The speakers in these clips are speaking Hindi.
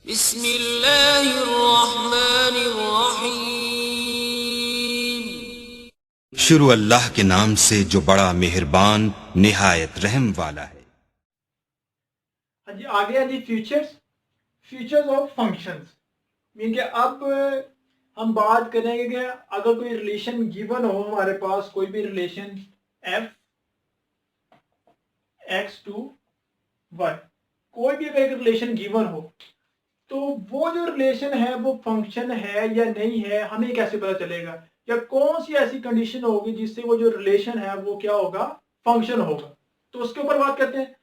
बिस्मिल्लाहिर्रहमानिर्रहीम। शुरू अल्लाह के नाम से जो बड़ा मेहरबान निहायत रहम वाला है। हाँ जी, आगे है जी फीचर्स ऑफ फंक्शंस। मीन के अब हम बात करेंगे कि अगर कोई रिलेशन गिवन हो, हमारे पास कोई भी relation F X to Y, कोई भी अगर एक रिलेशन गिवन हो तो वो जो रिलेशन है वो फंक्शन है या नहीं है, हमें कैसे पता चलेगा? या कौन सी ऐसी कंडीशन होगी जिससे वो जो रिलेशन है वो क्या होगा, फंक्शन होगा? तो उसके ऊपर बात करते हैं।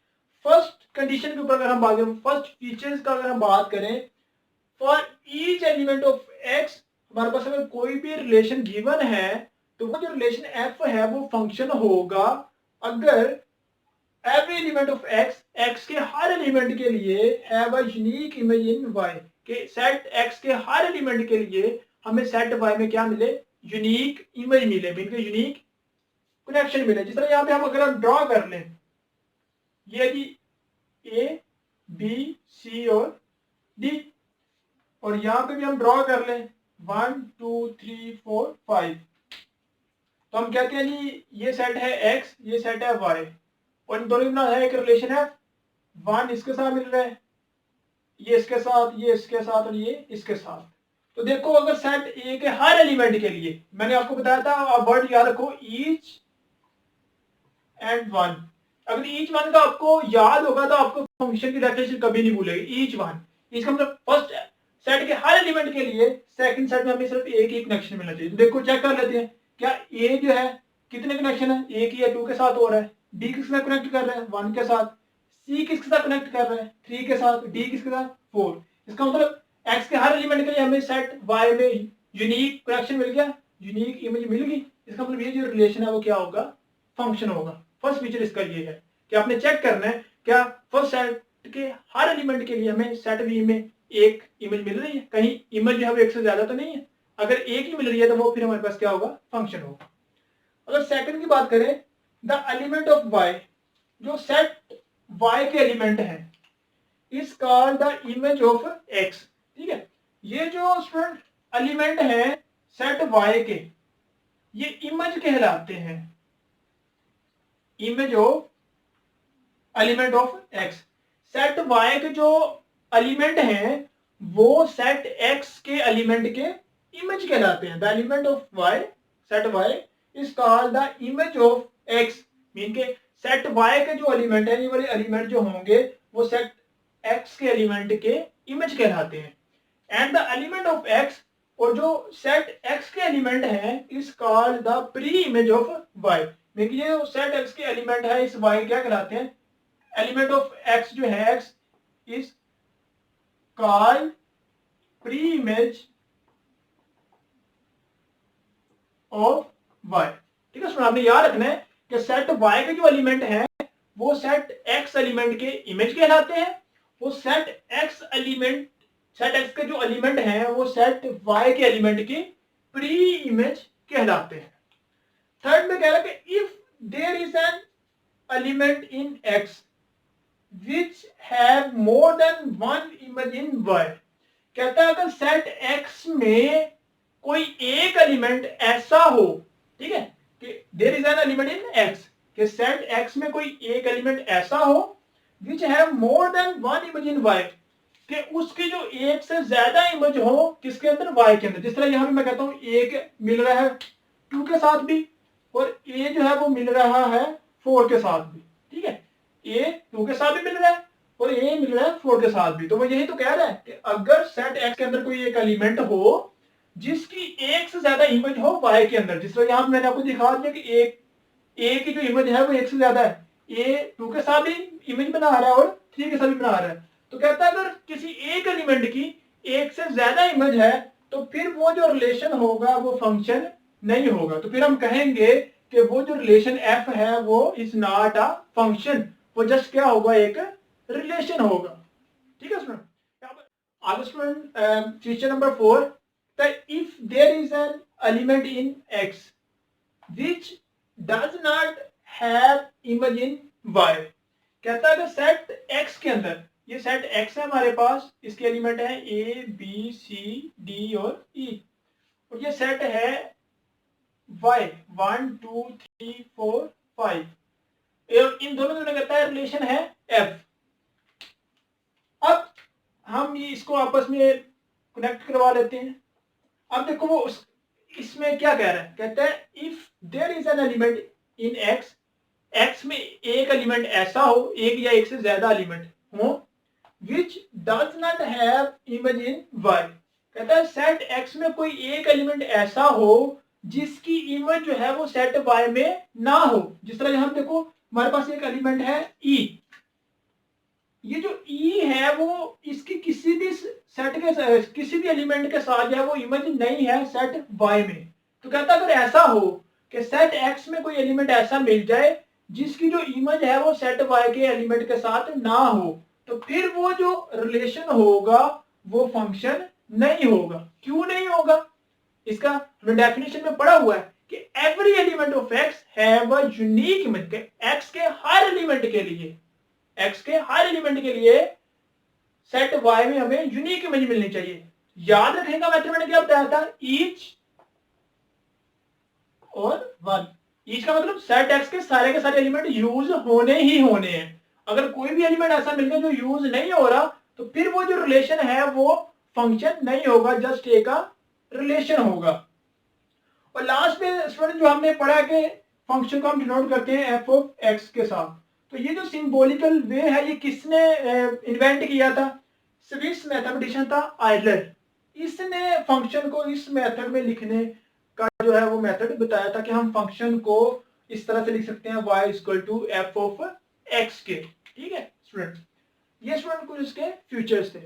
फर्स्ट कंडीशन के ऊपर अगर हम बात करें, फर्स्ट फीचर्स का अगर हम बात करें, for each element of x, हमारे पास अगर कोई भी रिलेशन गिवन है तो वो जो रिलेशन एफ है वो फंक्शन होगा अगर every element of X, X के हर एलिमेंट के लिए have a unique image in Y, के सेट एक्स के हर एलिमेंट के लिए हमें सेट वाई में क्या मिले, यूनिक इमेज मिले, मीन के यूनिक कनेक्शन मिले। जिस तरह यहाँ पे हम अगर हम ड्रॉ कर लें, ये जी ए बी सी और डी, और यहाँ पे भी हम ड्रॉ कर लें 1 2 3 4 5, तो हम कहते हैं जी ये सेट है एक्स, ये सेट है वाई, और इन दोनों में है एक रिलेशन है, वन इसके साथ मिल रहा है, ये इसके साथ, ये इसके साथ और ये इसके साथ। तो देखो अगर सेट ए के हर एलिमेंट के लिए, मैंने आपको बताया था वर्ड याद रखो, ईच एंड वन। अगर ईच वन का आपको याद होगा तो आपको फंक्शन की डेफिनेशन कभी नहीं भूलेगी। ईच वन, इसका मतलब फर्स्ट सेट के हर एलिमेंट के लिए सेकंड सेट में हमें सिर्फ एक ही कनेक्शन मिलना चाहिए। तो देखो चेक कर लेते हैं, क्या ए जो है कितने कनेक्शन है, एक ही है, 2 के साथ हो रहा है, डी किसके साथ कनेक्ट कर रहा है, 1 के साथ, सी किसके साथ कनेक्ट कर रहा है, 3 के साथ, डी किसके साथ, 4। इसका मतलब एक्स के हर एलिमेंट के लिए हमें सेट वाई में यूनिक कनेक्शन मिल गया, यूनिक इमेज मिल गई। इसका मतलब ये जो रिलेशन है वो क्या होगा, फंक्शन होगा। फर्स्ट फीचर इसका ये है कि आपने चेक करना है क्या फर्स्ट सेट के हर एलिमेंट के लिए हमें सेट वी में एक इमेज मिल रही है, कहीं इमेज जो है वो एक से ज्यादा तो नहीं है। अगर एक ही मिल रही है तो वो फिर हमारे पास क्या होगा, फंक्शन होगा। अगर सेकंड की बात करें, द एलिमेंट ऑफ वाई, जो सेट वाई के एलिमेंट है, is called the image of X. ठीक है, ये जो स्टूडेंट एलिमेंट है सेट वाई के, ये इमेज कहलाते हैं, image of element of X. Set Y के जो एलिमेंट हैं वो सेट एक्स के एलिमेंट के इमेज कहलाते हैं। The element of Y, set Y is called the image of X, mean के सेट वाई के जो एलिमेंट है, ये वाले एलिमेंट जो होंगे वो सेट एक्स के एलिमेंट के इमेज कहलाते हैं। And the element of X, और जो सेट एक्स के एलिमेंट है, is called the pre image of Y, mean ये जो सेट एक्स के एलिमेंट है इस वाई क्या कहलाते हैं, एलिमेंट ऑफ एक्स जो है X is called pre image of Y. ठीक है, आपने याद रखना है कि सेट वाई के जो एलिमेंट है वो सेट एक्स एलिमेंट के इमेज कहलाते हैं, वो set X element, set X के जो एलिमेंट है वो सेट वाई के एलिमेंट की प्री इमेज कहलाते हैं। थर्ड में कह रहा है कि if there is an element in X which have more than one image in y, कहता है अगर सेट x में कोई एक एलिमेंट ऐसा हो, ठीक है, कि there is an element in x, कि सेट x में कोई एक एलिमेंट ऐसा हो which have more than one image in y, कि उसकी जो एक से ज्यादा इमेज हो किसके अंदर, y के अंदर। जिस तरह यहां पे मैं कहता हूं एक मिल रहा है 2 के साथ भी, और a जो है वो मिल रहा है 4 के साथ भी। ठीक है, ए 2 के साथ भी मिल रहा है और ए मिल रहा है 4 के साथ भी। तो वो यही तो कह रहा है कि अगर सेट एक्स के अंदर कोई एक एलिमेंट हो जिसकी एक से ज्यादा इमेज हो वाई के अंदर, जिस तरह यहाँ मैंने आपको दिखा दिया कि एक ए की जो इमेज है वो एक से ज्यादा है, ए 2 के साथ भी इमेज बना रहा है और 3 के साथ भी बना रहा है, तो कहता है अगर किसी एक एलिमेंट की एक से ज्यादा इमेज है तो फिर वो जो रिलेशन होगा वो फंक्शन नहीं होगा। तो फिर हम कहेंगे कि वो जो रिलेशन एफ है वो इज नॉट अ फंक्शन, वो जस्ट क्या होगा, एक रिलेशन होगा। ठीक है स्टूडेंट, आगे student feature number 4, if there is an element in X which does not have image in Y, कहता है कि सेट एक्स के अंदर ये सेट एक्स है हमारे पास, इसके एलिमेंट है ए बी सी डी और ई, और ये सेट है वाई 1 2 3 4 5, इन दोनों में कहता है रिलेशन है एफ। अब हम ये इसको आपस में कनेक्ट करवा लेते हैं। अब देखो वो इसमें क्या कह रहा है, कहता है if there is an element in X, X में एक एलिमेंट ऐसा हो, एक या एक से ज्यादा एलिमेंट हो which does not have image in Y, कहता है सेट एक्स में कोई एक एलिमेंट ऐसा हो जिसकी इमेज जो है वो सेट वाई में ना हो। जिस तरह हम देखो हमारे पास एक एलिमेंट है ई, ये जो ई है वो इसकी किसी भी सेट के किसी भी एलिमेंट के साथ जो है वो इमेज नहीं है सेट वाई में। तो कहता अगर ऐसा हो कि सेट एक्स में कोई एलिमेंट ऐसा मिल जाए जिसकी जो इमेज है वो सेट वाई के एलिमेंट के साथ ना हो, तो फिर वो जो रिलेशन होगा वो फंक्शन नहीं होगा। क्यों नहीं होगा, इसका हमने डेफिनेशन में पढ़ा हुआ है कि every element of x have a unique image, x के हर एलिमेंट के लिए, एक्स के हर एलिमेंट के लिए सेट वाई में हमें यूनिक इमेज मिलनी चाहिए। याद रखने का मेथड मैंने क्या बताया था, ईच और वन। ईच का मतलब सेट एक्स के सारे एलिमेंट यूज होने ही होने हैं। अगर कोई भी एलिमेंट ऐसा मिल गया जो यूज नहीं हो रहा तो फिर वो जो रिलेशन है वो फंक्शन नहीं होगा, जस्ट एक रिलेशन होगा। और लास्ट में स्टूडेंट जो हमने पढ़ा कि फंक्शन को हम डिनोट करते हैं एफ ऑफ एक्स के साथ। तो ये जो सिंबॉलिकल वे है ये किसने इन्वेंट किया था, स्विस मैथमेटिशियन था आयलर। इसने फंक्शन को इस मेथड में लिखने का जो है वो मेथड बताया था कि हम फंक्शन को इस तरह से लिख सकते हैं y equal to F of X के। ठीक है स्टूडेंट, ये स्टूडेंट कुछ इसके फ्यूचर्स थे।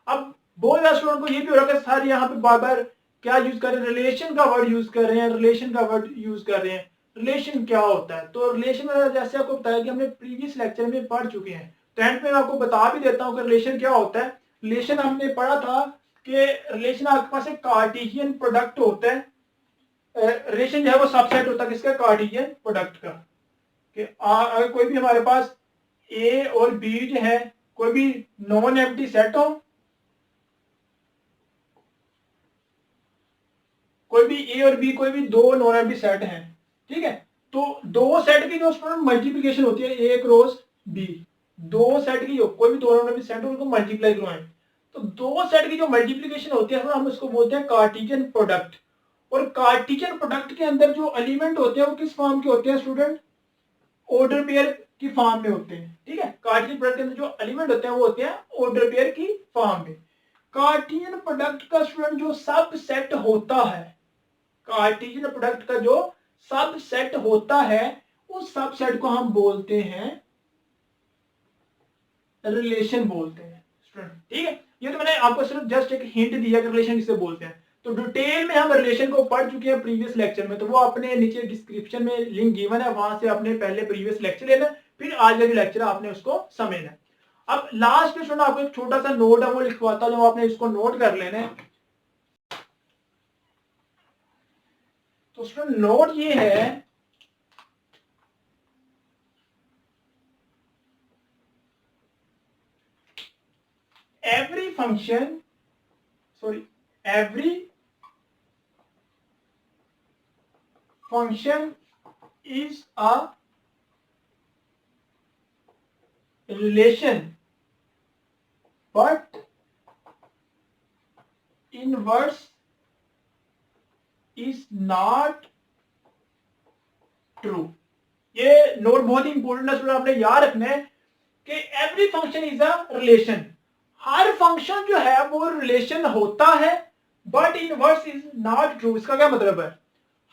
अब बहुत ज्यादा स्टूडेंट को ये भी हो रहा है कि सर यहाँ पे बार बार क्या यूज कर रहे हैं, रिलेशन का वर्ड यूज कर रहे हैं, रिलेशन का वर्ड यूज कर रहे हैं। रिलेशन क्या होता है, तो रिलेशन जैसे आपको बताया कि हमने प्रीवियस लेक्चर में पढ़ चुके हैं, तो एंड में मैं आपको बता भी देता हूँ कि रिलेशन क्या होता है। रिलेशन हमने पढ़ा था कि रिलेशन आपके पास एक कार्टेशियन प्रोडक्ट होता है। रिलेशन जो है वो सबसेट होता है किसका, कार्टेशियन प्रोडक्ट का। कि अगर कोई भी हमारे पास ए और बी जो है कोई भी नॉन एम्प्टी सेट हो, कोई भी ए और बी कोई भी दो नॉन एम्प्टी सेट हैं, ठीक है, तो दो सेट की जो मल्टीप्लीकेशन होती है ए क्रॉस बी, दो सेट की कोई भी दो नॉन एम्प्टी सेट हो उनको मल्टीप्लाई करवाएं, तो दो सेट की जो मल्टीप्लीकेशन होती है हम उसको बोलते हैं कार्टेशियन प्रोडक्ट। और कार्टेशियन प्रोडक्ट के अंदर जो एलिमेंट होते हैं वो किस फॉर्म के होते हैं स्टूडेंट, ऑर्डर पेयर की फॉर्म में होते हैं। ठीक है, कार्टेशियन प्रोडक्ट के अंदर जो एलिमेंट होते हैं वो होते हैं ऑर्डर पेयर की फॉर्म में। कार्टेशियन प्रोडक्ट का स्टूडेंट जो सब सेट होता है, कार्टेशियन प्रोडक्ट का जो सब सेट होता है उस सब सेट को हम बोलते हैं रिलेशन बोलते हैं स्टूडेंट। ठीक है, ये तो मैंने आपको सिर्फ जस्ट एक हिंट दिया कि रिलेशन किसे बोलते हैं। तो डिटेल में हम रिलेशन को पढ़ चुके हैं प्रीवियस लेक्चर में, तो वो अपने नीचे डिस्क्रिप्शन में लिंक गिवन है, वहां से आपने पहले प्रीवियस लेक्चर लेना, फिर आज का जो लेक्चर आपने उसको समझना। अब लास्ट में सुना आपको एक छोटा सा नोट है वो लिखवाता हूं, आपने इसको नोट कर लेना है। तो स्टूडेंट नोट ये है, every function is a relation, but inverse is not true। ये नोट बहुत ही इंपॉर्टेंट है स्टूडेंट, आपने याद रखना है कि every function is a relation, her function जो है वो रिलेशन होता है, but inverse is not true. इसका क्या मतलब है,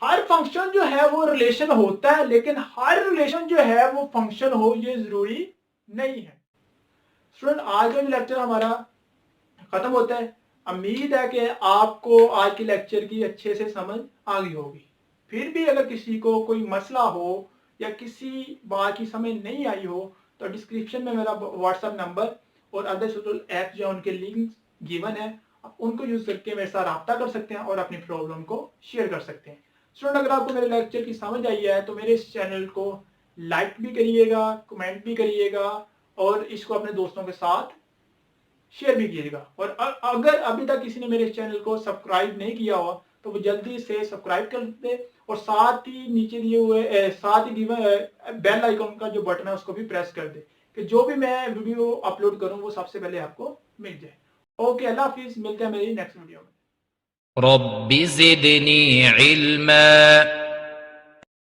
हर फंक्शन जो है वो रिलेशन होता है लेकिन हर रिलेशन जो है वो फंक्शन हो ये जरूरी नहीं है। स्टूडेंट आज का जो लेक्चर हमारा खत्म होता है, उम्मीद है कि आपको आज के लेक्चर की अच्छे से समझ आ गई होगी। फिर भी अगर किसी को कोई मसला हो या किसी बात की समझ नहीं आई हो तो डिस्क्रिप्शन में मेरा व्हाट्सएप नंबर और अदर सोशल ऐप जो उनके लिंक गिवन है, आप उनको यूज करके मेरे साथ रब्ता कर सकते हैं और अपनी प्रॉब्लम को शेयर कर सकते हैं। स्टूडेंट अगर आपको मेरे लेक्चर की समझ आई है तो मेरे इस चैनल को लाइक भी करिएगा, कमेंट भी करिएगा और इसको अपने दोस्तों के साथ शेयर भी कीजिएगा। और अगर अभी तक किसी ने मेरे चैनल को सब्सक्राइब नहीं किया हो तो वो जल्दी से सब्सक्राइब कर दे, और साथ ही नीचे दिए हुए साथ ही बेल आइकन का जो बटन है उसको भी प्रेस कर दे, कि जो भी मैं वीडियो अपलोड करूं वो सबसे पहले आपको मिल जाए। ओके, अल्लाह हाफिज, मिलते हैं मेरी नेक्स्ट वीडियो में। रब्बि ज़िदनी इल्मा।